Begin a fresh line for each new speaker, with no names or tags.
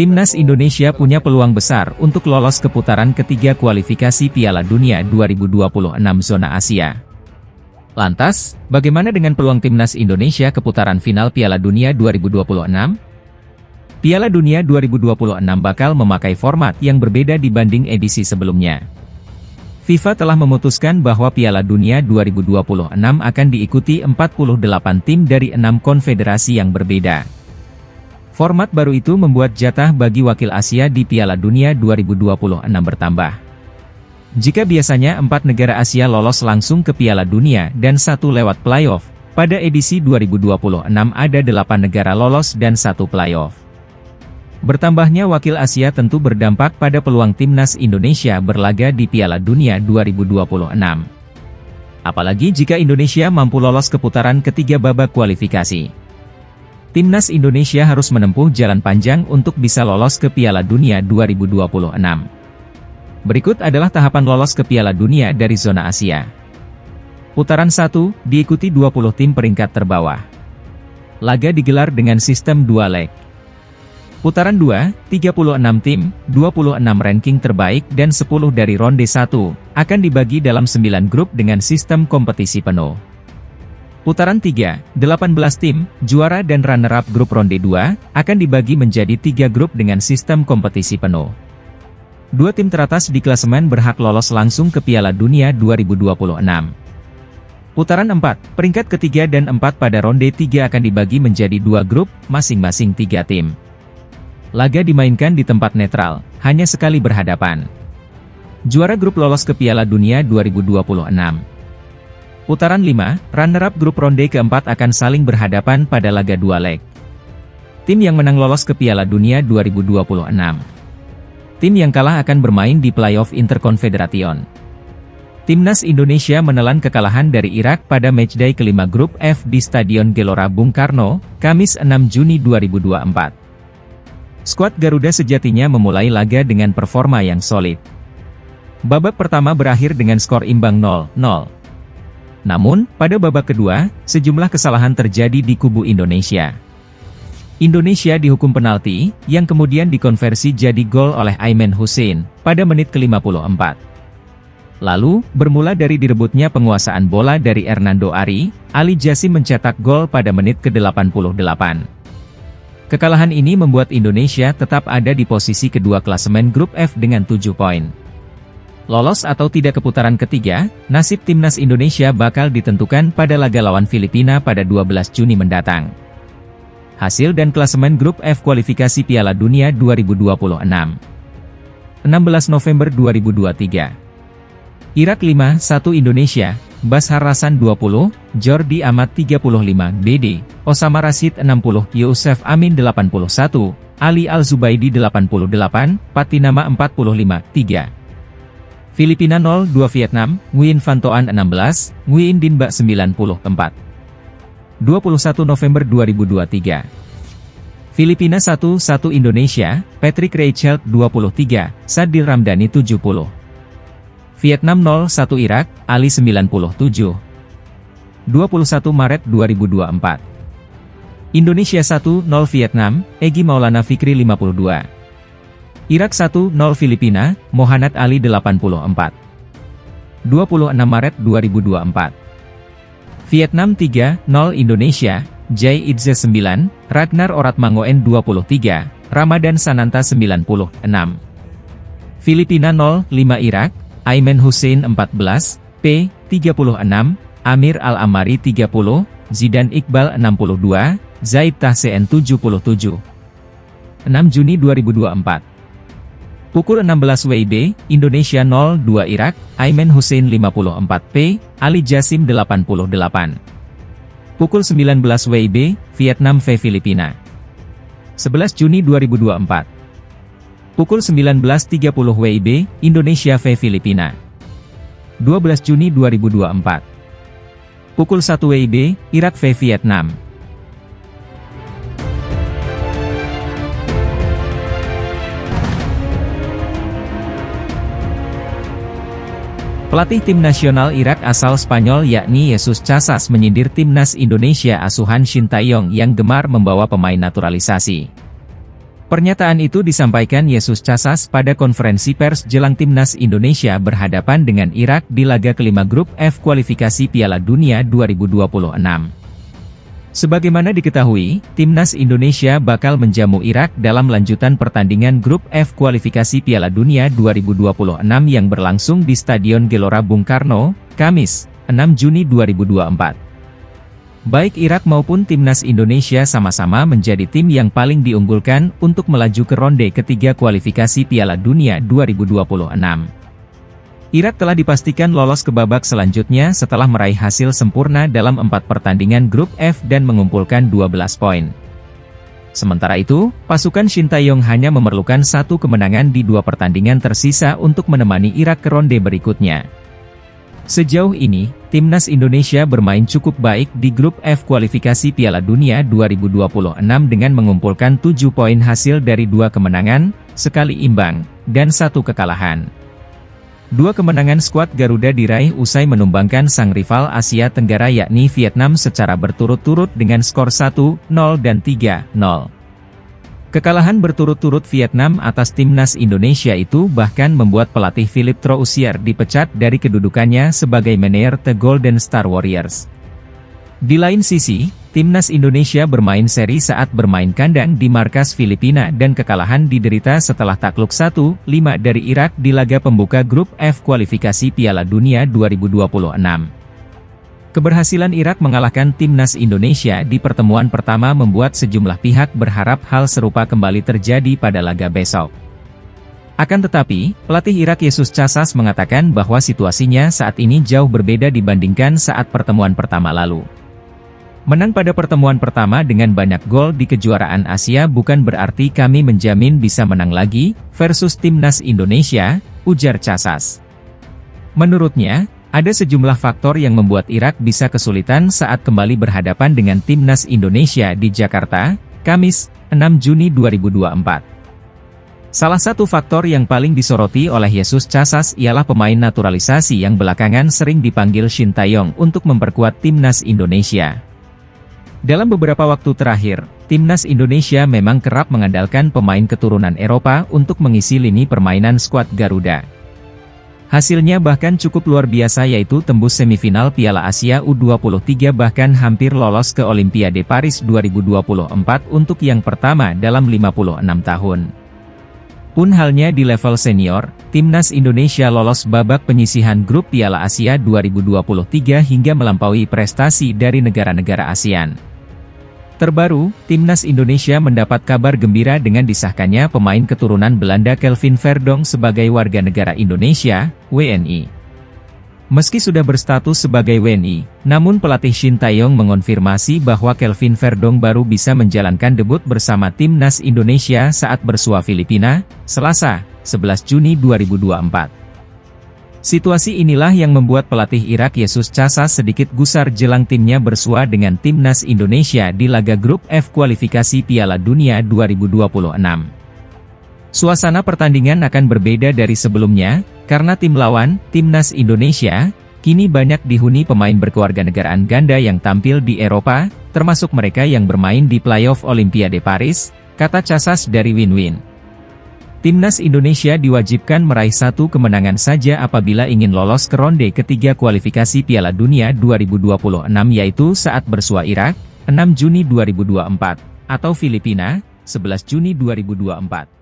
Timnas Indonesia punya peluang besar untuk lolos ke putaran ketiga kualifikasi Piala Dunia 2026 zona Asia. Lantas, bagaimana dengan peluang Timnas Indonesia ke putaran final Piala Dunia 2026? Piala Dunia 2026 bakal memakai format yang berbeda dibanding edisi sebelumnya. FIFA telah memutuskan bahwa Piala Dunia 2026 akan diikuti 48 tim dari 6 konfederasi yang berbeda. Format baru itu membuat jatah bagi wakil Asia di Piala Dunia 2026 bertambah. Jika biasanya 4 negara Asia lolos langsung ke Piala Dunia dan 1 lewat playoff, pada edisi 2026 ada 8 negara lolos dan 1 playoff. Bertambahnya wakil Asia tentu berdampak pada peluang Timnas Indonesia berlaga di Piala Dunia 2026. Apalagi jika Indonesia mampu lolos ke putaran ketiga babak kualifikasi. Timnas Indonesia harus menempuh jalan panjang untuk bisa lolos ke Piala Dunia 2026. Berikut adalah tahapan lolos ke Piala Dunia dari zona Asia. Putaran 1, diikuti 20 tim peringkat terbawah. Laga digelar dengan sistem 2 leg. Putaran 2, 36 tim, 26 ranking terbaik dan 10 dari ronde 1, akan dibagi dalam 9 grup dengan sistem kompetisi penuh. Putaran 3, 18 tim, juara dan runner-up grup ronde 2, akan dibagi menjadi 3 grup dengan sistem kompetisi penuh. 2 tim teratas di klasemen berhak lolos langsung ke Piala Dunia 2026. Putaran 4, peringkat ketiga dan 4 pada ronde 3 akan dibagi menjadi 2 grup, masing-masing 3 tim. Laga dimainkan di tempat netral, hanya sekali berhadapan. Juara grup lolos ke Piala Dunia 2026. Putaran 5, runner-up grup ronde keempat akan saling berhadapan pada laga 2 leg. Tim yang menang lolos ke Piala Dunia 2026. Tim yang kalah akan bermain di playoff Interconfederation. Timnas Indonesia menelan kekalahan dari Irak pada matchday kelima grup F di Stadion Gelora Bung Karno, Kamis 6 Juni 2024. Skuad Garuda sejatinya memulai laga dengan performa yang solid. Babak pertama berakhir dengan skor imbang 0-0. Namun, pada babak kedua, sejumlah kesalahan terjadi di kubu Indonesia. Indonesia dihukum penalti, yang kemudian dikonversi jadi gol oleh Aimen Hussein, pada menit ke-54. Lalu, bermula dari direbutnya penguasaan bola dari Hernando Ari, Ali Jassim mencetak gol pada menit ke-88. Kekalahan ini membuat Indonesia tetap ada di posisi kedua klasemen grup F dengan 7 poin. Lolos atau tidak ke putaran ketiga, nasib Timnas Indonesia bakal ditentukan pada laga lawan Filipina pada 12 Juni mendatang. Hasil dan klasemen grup F kualifikasi Piala Dunia 2026. 16 November 2023. Irak 5-1 Indonesia, Bashar Rasan 20, Jordi Amat 35 BD, Osama Rashid 60, Yusuf Amin 81, Ali Al-Zubaidi 88, Patinama 45, 3. Filipina 0-2 Vietnam, Nguyen Van Toan 16, Nguyen Din Ba 94. 21 November 2023. Filipina 1-1 Indonesia, Patrick Reichelt 23, Sadil Ramdhani 70. Vietnam 0-1 Irak, Ali 97. 21 Maret 2024. Indonesia 1-0 Vietnam, Egy Maulana Fikri 52. Irak 1-0 Filipina, Mohanad Ali 84. 26 Maret 2024. Vietnam 3-0 Indonesia, Jai Idze 9, Ragnar Oratmangoen 23, Ramadan Sananta 96. Filipina 0-5 Irak, Aimen Hussein 14, P. 36, Amir Al-Amari 30, Zidan Iqbal 62, Zaid Tahseen 77. 6 Juni 2024. Pukul 16 WIB, Indonesia 0-2 Irak, Aimen Hussein 54P, Ali Jassim 88. Pukul 19 WIB, Vietnam v Filipina. 11 Juni 2024. Pukul 19.30 WIB, Indonesia v Filipina. 12 Juni 2024. Pukul 1 WIB, Irak v Vietnam. Pelatih tim nasional Irak asal Spanyol yakni Jesus Casas menyindir timnas Indonesia asuhan Shin Tae-yong yang gemar membawa pemain naturalisasi. Pernyataan itu disampaikan Jesus Casas pada konferensi pers jelang timnas Indonesia berhadapan dengan Irak di laga kelima grup F kualifikasi Piala Dunia 2026. Sebagaimana diketahui, timnas Indonesia bakal menjamu Irak dalam lanjutan pertandingan grup F kualifikasi Piala Dunia 2026 yang berlangsung di Stadion Gelora Bung Karno, Kamis, 6 Juni 2024. Baik Irak maupun timnas Indonesia sama-sama menjadi tim yang paling diunggulkan untuk melaju ke ronde ketiga kualifikasi Piala Dunia 2026. Irak telah dipastikan lolos ke babak selanjutnya setelah meraih hasil sempurna dalam 4 pertandingan grup F dan mengumpulkan 12 poin. Sementara itu, pasukan Shin Tae-yong hanya memerlukan 1 kemenangan di 2 pertandingan tersisa untuk menemani Irak ke ronde berikutnya. Sejauh ini, timnas Indonesia bermain cukup baik di grup F kualifikasi Piala Dunia 2026 dengan mengumpulkan 7 poin hasil dari 2 kemenangan, sekali imbang, dan 1 kekalahan. 2 kemenangan skuad Garuda diraih usai menumbangkan sang rival Asia Tenggara yakni Vietnam secara berturut-turut dengan skor 1-0 dan 3-0. Kekalahan berturut-turut Vietnam atas timnas Indonesia itu bahkan membuat pelatih Philippe Troussier dipecat dari kedudukannya sebagai manajer The Golden Star Warriors. Di lain sisi, timnas Indonesia bermain seri saat bermain kandang di markas Filipina dan kekalahan diderita setelah takluk 1-5 dari Irak di laga pembuka grup F kualifikasi Piala Dunia 2026. Keberhasilan Irak mengalahkan timnas Indonesia di pertemuan pertama membuat sejumlah pihak berharap hal serupa kembali terjadi pada laga besok. Akan tetapi, pelatih Irak Jesus Casas mengatakan bahwa situasinya saat ini jauh berbeda dibandingkan saat pertemuan pertama lalu. Menang pada pertemuan pertama dengan banyak gol di kejuaraan Asia bukan berarti kami menjamin bisa menang lagi, versus timnas Indonesia, ujar Casas. Menurutnya, ada sejumlah faktor yang membuat Irak bisa kesulitan saat kembali berhadapan dengan timnas Indonesia di Jakarta, Kamis, 6 Juni 2024. Salah satu faktor yang paling disoroti oleh Jesus Casas ialah pemain naturalisasi yang belakangan sering dipanggil Shin Tae-yong untuk memperkuat timnas Indonesia. Dalam beberapa waktu terakhir, timnas Indonesia memang kerap mengandalkan pemain keturunan Eropa untuk mengisi lini permainan skuad Garuda. Hasilnya bahkan cukup luar biasa yaitu tembus semifinal Piala Asia U23 bahkan hampir lolos ke Olimpiade Paris 2024 untuk yang pertama dalam 56 tahun. Pun halnya di level senior, timnas Indonesia lolos babak penyisihan grup Piala Asia 2023 hingga melampaui prestasi dari negara-negara ASEAN. Terbaru, timnas Indonesia mendapat kabar gembira dengan disahkannya pemain keturunan Belanda Kelvin Verdonk sebagai warga negara Indonesia, WNI. Meski sudah berstatus sebagai WNI, namun pelatih Shin Tae-yong mengonfirmasi bahwa Kelvin Verdonk baru bisa menjalankan debut bersama timnas Indonesia saat bersua Filipina, Selasa, 11 Juni 2024. Situasi inilah yang membuat pelatih Irak Jesus Casas sedikit gusar jelang timnya bersua dengan timnas Indonesia di laga grup F kualifikasi Piala Dunia 2026. Suasana pertandingan akan berbeda dari sebelumnya, karena tim lawan, timnas Indonesia, kini banyak dihuni pemain berkewarganegaraan ganda yang tampil di Eropa, termasuk mereka yang bermain di playoff Olimpiade Paris, kata Casas dari Win-Win. Timnas Indonesia diwajibkan meraih 1 kemenangan saja apabila ingin lolos ke ronde ketiga kualifikasi Piala Dunia 2026 yaitu saat bersua Irak, 6 Juni 2024, atau Filipina, 11 Juni 2024.